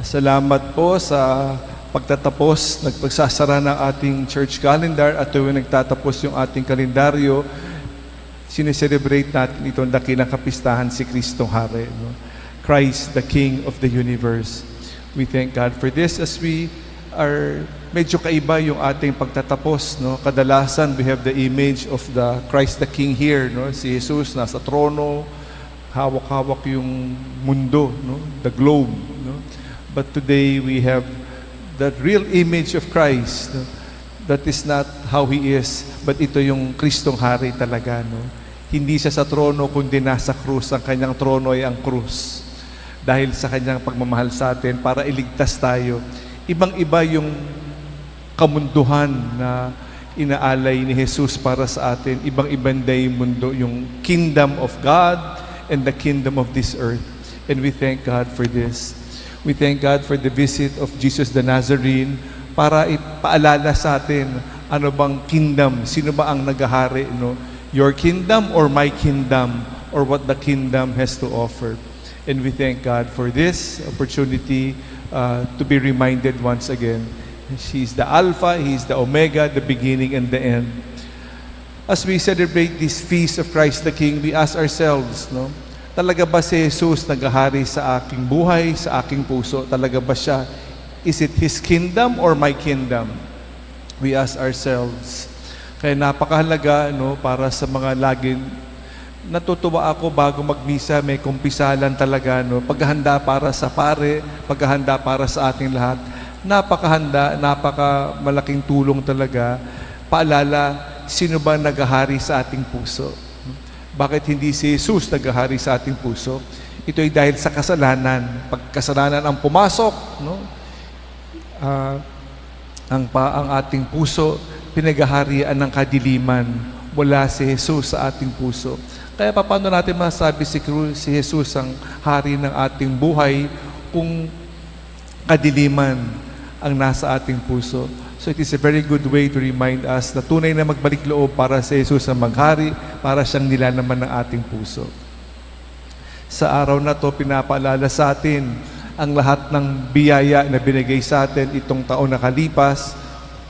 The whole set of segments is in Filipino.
Salamat po sa pagtatapos, nagpagsasara ng ating church calendar at tuwing nagtatapos yung ating kalendaryo, sineselebrate natin itong dakilang kapistahan si Kristong Hari. No? Christ, the King of the universe. We thank God for this as we are medyo kaiba yung ating pagtatapos. No? Kadalasan, we have the image of the Christ the King here. No? Si Jesus nasa trono, hawak-hawak yung mundo, no? The globe. No? But today we have that real image of Christ. No? That is not how He is, but ito yung Kristong Hari talaga. No? Hindi siya sa trono, kundi nasa krus. Ang kanyang trono ay ang krus. Dahil sa kanyang pagmamahal sa atin, para iligtas tayo. Ibang-iba yung kamunduhan na inaalay ni Jesus para sa atin. Ibang-ibang day mundo, yung kingdom of God and the kingdom of this earth. And we thank God for this. We thank God for the visit of Jesus the Nazarene para ipaalala sa atin ano bang kingdom, sino ba ang naghahari, no? Your kingdom or my kingdom, or what the kingdom has to offer. And we thank God for this opportunity to be reminded once again. He's the Alpha, He's the Omega, the beginning and the end. As we celebrate this feast of Christ the King, we ask ourselves, no? Talaga ba si Jesus naghahari sa aking buhay, sa aking puso? Talaga ba siya? Is it His kingdom or my kingdom? We ask ourselves. Kaya napakahalaga, no, para sa mga laging natutuwa ako bago magmisa, may kumpisalan talaga, no? Paghahanda para sa pare, paghahanda para sa ating lahat. Napakahanda, napakamalaking tulong talaga. Paalala, sino ba naghahari sa ating puso? Bakit hindi si Jesus naghahari sa ating puso? Ito ay dahil sa kasalanan. Pag kasalanan ang pumasok, no? Ang ating puso, pinaghaharian ng kadiliman. Wala si Jesus sa ating puso. Kaya paano natin masabi si Jesus ang hari ng ating buhay kung kadiliman ang nasa ating puso? So it is a very good way to remind us na tunay na magbalik loob para sa Jesus ang maghari, para siyang nilalaman ng ating puso. Sa araw na to, pinapaalala sa atin ang lahat ng biyaya na binigay sa atin itong taon na kalipas.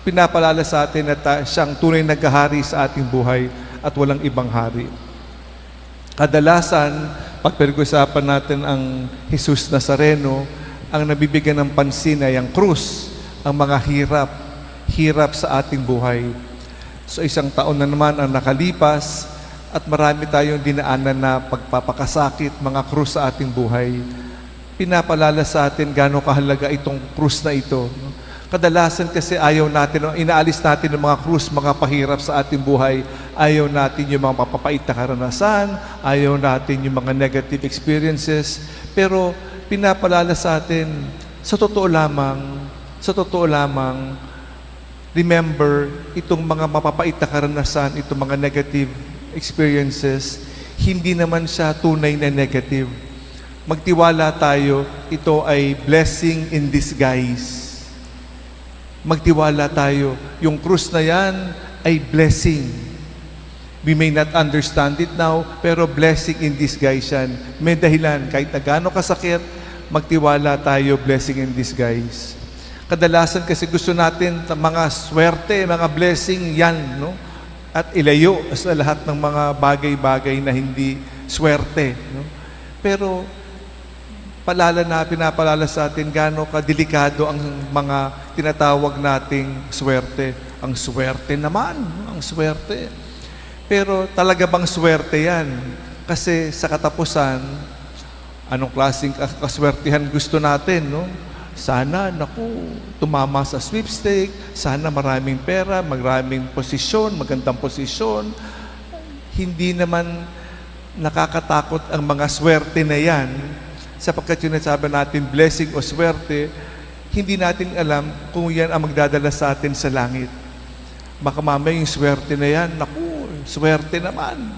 Pinapaalala sa atin na siyang tunay na naghahari sa ating buhay at walang ibang hari. Kadalasan, pag pinag-usapan natin ang Jesus Nazareno, ang nabibigyan ng pansin ay ang krus, ang mga hirap sa ating buhay. So isang taon na naman ang nakalipas at marami tayong dinaanan na pagpapakasakit, mga krus sa ating buhay. Pinapalala sa atin gaano kahalaga itong krus na ito. Kadalasan kasi ayaw natin, inaalis natin ng mga krus, mga pahirap sa ating buhay. Ayaw natin yung mga mapapait na karanasan, ayaw natin yung mga negative experiences. Pero pinapalala sa atin, sa totoo lamang, remember, itong mga mapapait na karanasan, itong mga negative experiences, hindi naman siya tunay na negative. Magtiwala tayo, ito ay blessing in disguise. Magtiwala tayo, yung krus na yan ay blessing. We may not understand it now, pero blessing in disguise yan. May dahilan, kahit na gaano kasakit, magtiwala tayo, blessing in disguise. Kadalasan kasi gusto natin mga swerte, mga blessing yan, no? At ilayo sa lahat ng mga bagay-bagay na hindi swerte, no? Pero pinapalala sa atin gaano kadelikado ang mga tinatawag nating swerte. Ang swerte naman, ang swerte. Pero talaga bang swerte yan? Kasi sa katapusan, anong klaseng kaswertihan gusto natin, no? Sana, tumama sa sweepstake, sana maraming pera, maraming posisyon, magandang posisyon. Hindi naman nakakatakot ang mga swerte na yan, sapagkat yung nasabi natin, blessing o swerte, hindi natin alam kung yan ang magdadala sa atin sa langit. Baka mamaya yung swerte na yan, swerte naman.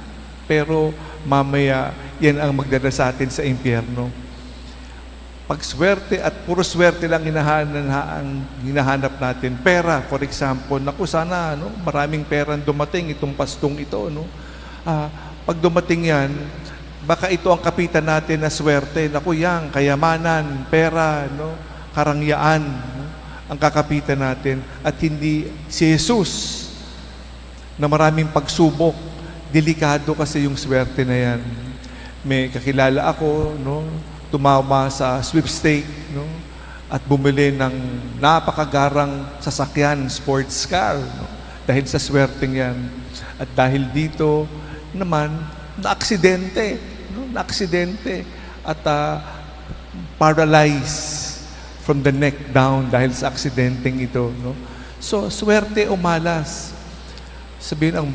Pero mamaya, yan ang magdadala sa atin sa impyerno. Pag swerte at puro swerte lang hinahanap natin. Pera, for example. Sana, maraming pera dumating itong pastong ito. Pag dumating yan, baka ito ang kapitan natin na swerte. Yang, kayamanan, pera, karangyaan, no, ang kakapitan natin at hindi si Jesus na maraming pagsubok. Delikado kasi yung swerte na yan. May kakilala ako, no, tumama sa sweepstake, no, at bumili ng napakagarang sasakyan, sports car, no, dahil sa swerteng yan. At dahil dito naman, na-aksidente, no, na-aksidente at paralyzed from the neck down dahil sa aksidenteng ito, no. So, swerte o malas? Sabihin ang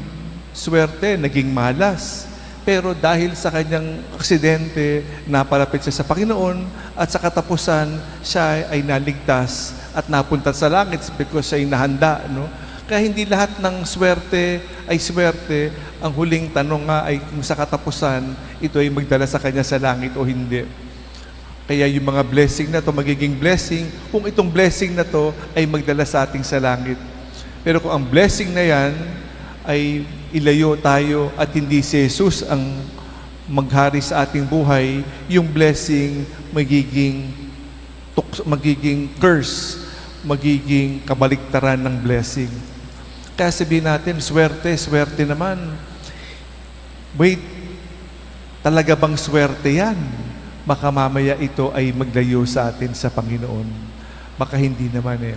swerte, naging malas. Pero dahil sa kanyang aksidente, napalapit siya sa Panginoon at sa katapusan, siya ay naligtas at napunta sa langit because siya ay nahanda, no? Kaya hindi lahat ng swerte ay swerte. Ang huling tanong nga ay kung sa katapusan, ito ay magdala sa kanya sa langit o hindi. Kaya yung mga blessing na to magiging blessing kung itong blessing na to ay magdala sa ating sa langit. Pero kung ang blessing na yan ay ilayo tayo at hindi si Jesus ang maghari sa ating buhay, yung blessing magiging curse, magiging kabaliktaran ng blessing. Kaya sabihin natin, swerte naman. Wait, talaga bang swerte yan? Baka mamaya ito ay maglayo sa atin sa Panginoon. Baka hindi naman eh.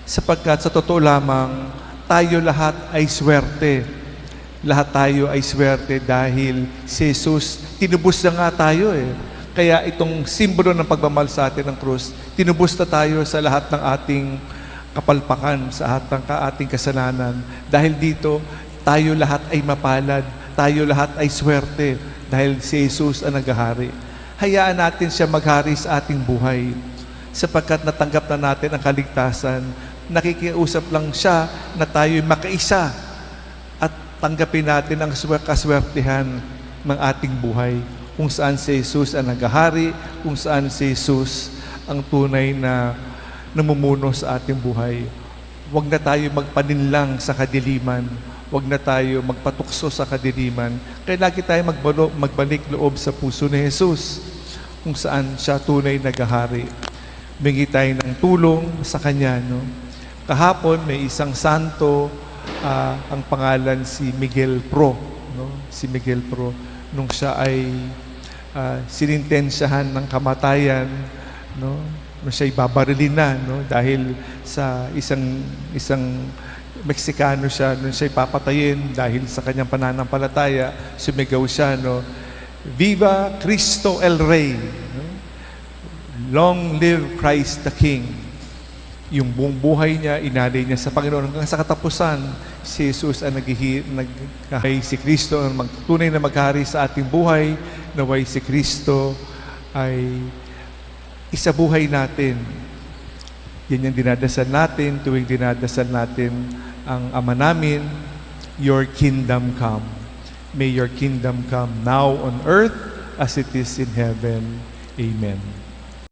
Sapagkat sa totoo lamang, tayo lahat ay swerte. Lahat tayo ay swerte dahil si Jesus, tinubos na nga tayo eh. Kaya itong simbolo ng pagmamahal sa atin ng krus, tinubos na tayo sa lahat ng ating kapalpakan, sa lahat ng ating kasalanan. Dahil dito, tayo lahat ay mapalad, tayo lahat ay swerte dahil si Jesus ang naghahari. Hayaan natin siya maghari sa ating buhay sapagkat natanggap na natin ang kaligtasan. Nakikiusap lang siya na tayo'y makaisa at tanggapin natin ang kaswertihan ng ating buhay kung saan si Jesus ang naghahari, kung saan si Jesus ang tunay na namumuno sa ating buhay. Huwag na tayo magpaninlang sa kadiliman. Huwag na tayo magpatukso sa kadiliman. Kaya lagi tayo magbalik loob sa puso ni Jesus kung saan siya tunay naghahari. Bingi tayo ng tulong sa Kanya, no? Kahapon, may isang santo, ang pangalan si Miguel Pro. No? Si Miguel Pro. Nung siya ay sinintensyahan ng kamatayan, no? Nung siya ay babarilin na, no? Dahil sa isang Meksikano siya, nung siya ay papatayin dahil sa kanyang pananampalataya, sumigaw siya, no? Viva Cristo el Rey! No? Long live Christ the King! Yung buong buhay niya, inalay niya sa Panginoon. Hanggang sa katapusan, si Jesus ang naghahay si Kristo, ang tunay na maghari sa ating buhay, naway si Kristo ay isabuhay natin. Yan yung dinadasal natin, tuwing dinadasal natin ang Ama namin, Your kingdom come. May your kingdom come now on earth as it is in heaven. Amen.